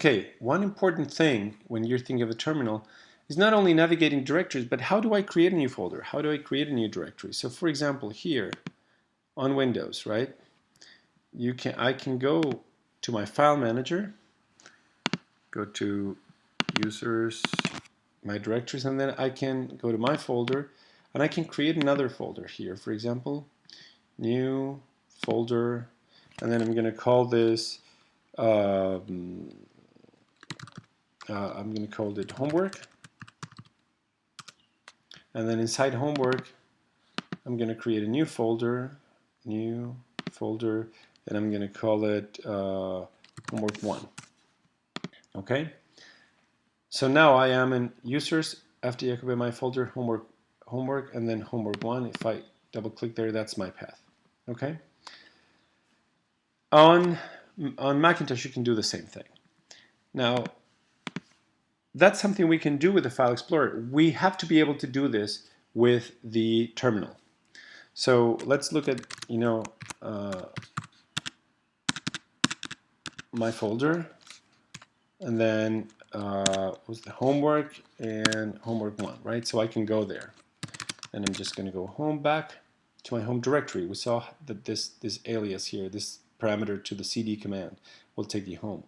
Okay, one important thing when you're thinking of a terminal is not only navigating directories, but how do I create a new folder? How do I create a new directory? So for example, here on Windows, right? I can go to my file manager, go to users, my directories, and then I can go to my folder and I can create another folder here. For example, new folder, and then I'm going to call this I'm going to call it homework, and then inside homework I'm going to create a new folder, and I'm going to call it homework 1. Okay, so now I am in users after you occupy my folder homework, and then homework 1. If I double click there, that's my path. Okay, on Macintosh you can do the same thing. Now that's something we can do with the File Explorer. We have to be able to do this with the terminal. So let's look at, my folder, and then was the homework and homework 1, right? So I can go there, and I'm just going to go back to my home directory. We saw that this alias here, this parameter to the cd command, will take you home.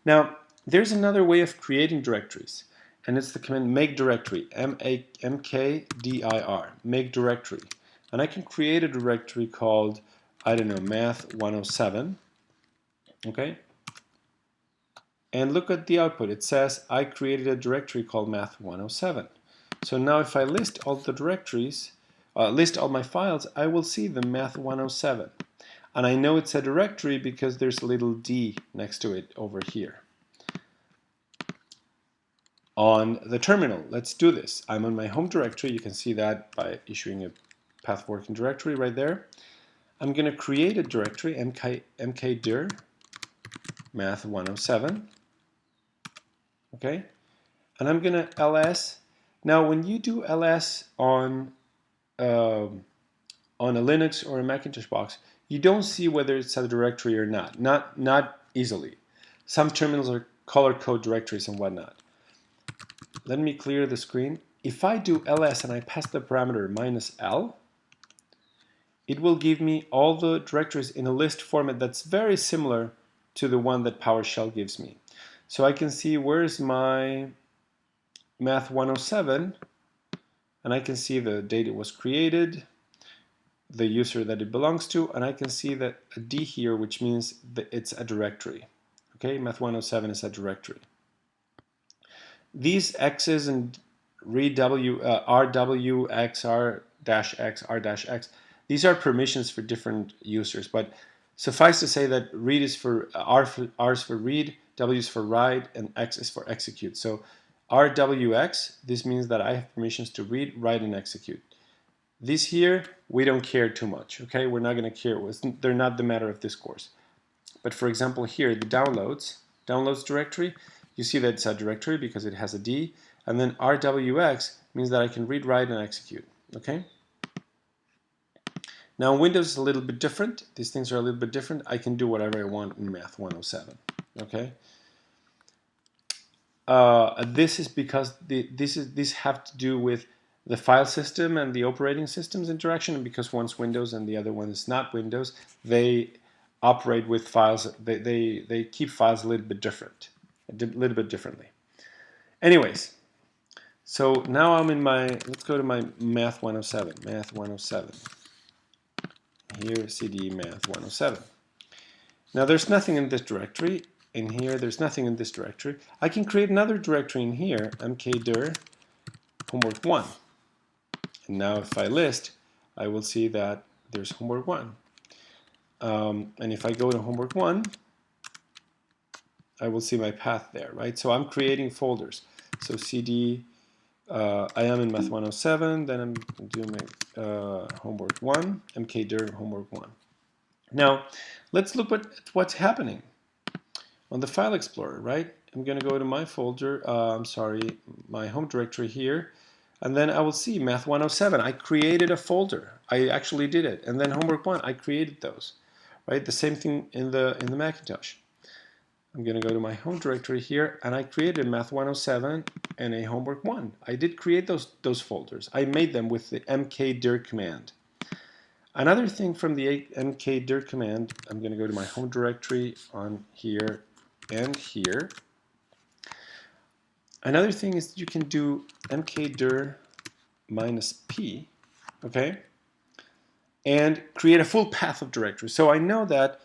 Now, there's another way of creating directories, and it's the command make directory, mkdir, make directory. And I can create a directory called, I don't know, math 107, okay? And look at the output. It says I created a directory called math 107. So now if I list all the directories, list all my files, I will see the math 107. And I know it's a directory because there's a little D next to it over here. On the terminal, let's do this. I'm on my home directory. You can see that by issuing a path working directory right there. I'm going to create a directory, mkdir math 107. Okay, and I'm going to ls. Now, when you do ls on a Linux or a Macintosh box, you don't see whether it's a directory or not. Not easily. Some terminals are color code directories and whatnot. Let me clear the screen. If I do ls and I pass the parameter -l, it will give me all the directories in a list format that's very similar to the one that PowerShell gives me. So I can see where's my math 107, and I can see the date it was created, the user that it belongs to, and I can see that a D here, which means that it's a directory. Okay, math 107 is a directory. These X's and RW, X, R-X, R-X, these are permissions for different users, but suffice to say that read is for R is for read, W is for write, and X is for execute. So RWX, this means that I have permissions to read, write, and execute. These here, we don't care too much, okay? We're not going to care. They're not the matter of this course. But for example, here, the downloads directory, you see that it's a directory because it has a D, and then RWX means that I can read, write, and execute, okay? Now Windows is a little bit different. These things are a little bit different. I can do whatever I want in math 107, okay? This is because these have to do with the file system and the operating system's interaction, and because one's Windows and the other one is not Windows, they operate with files, they keep files a little bit differently. Anyways, so now I'm in my, let's go to my math 107, here cd math 107. Now there's nothing in this directory, in here there's nothing in this directory. I can create another directory in here, mkdir homework 1. And now if I list, I will see that there's homework 1. And if I go to homework 1, I will see my path there, right? So I'm creating folders. So cd, I am in math 107, then I'm doing my homework 1, mkdir homework 1. Now, let's look at what's happening on the File Explorer, right? I'm going to go to my folder, my home directory here, and then I will see math 107. I created a folder. I actually did it. And then homework 1, I created those, right? The same thing in the Macintosh. I'm going to go to my home directory here, and I created Math 107 and a Homework 1. I did create those folders. I made them with the mkdir command. Another thing from the mkdir command, I'm going to go to my home directory on here and here. Another thing is you can do mkdir -p, okay, and create a full path of directories. So I know that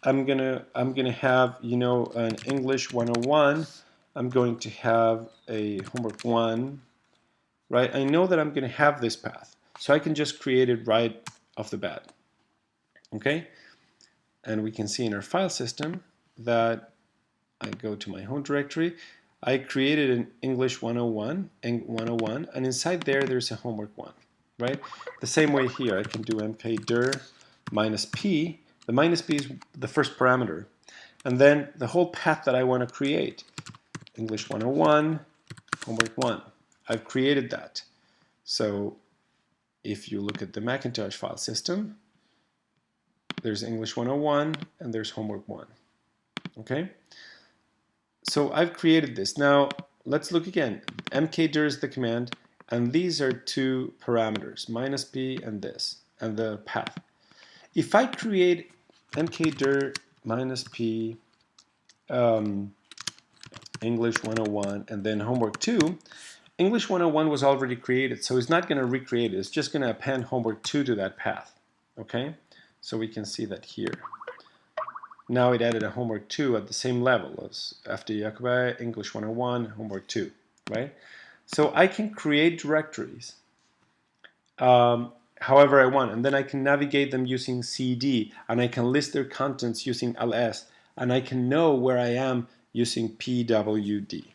I'm gonna have, you know, an English 101. I'm going to have a homework 1, right? I know that I'm gonna have this path, so I can just create it right off the bat, okay? And we can see in our file system that I go to my home directory. I created an English 101 and inside there's a homework 1, right? The same way here, I can do mkdir -p. The -p is the first parameter. And then the whole path that I want to create, English 101, homework 1. I've created that. So if you look at the Macintosh file system, there's English 101 and there's homework 1. Okay? So I've created this. Now let's look again. mkdir is the command, and these are two parameters, -p and this, and the path. If I create mkdir -p English 101 and then homework 2, English 101 was already created, so it's not going to recreate it. It's just going to append homework 2 to that path. Okay? So we can see that here. Now it added a homework 2 at the same level as after Jacobi, English 101, homework 2, right? So I can create directories however I want, and then I can navigate them using CD, and I can list their contents using ls, and I can know where I am using pwd.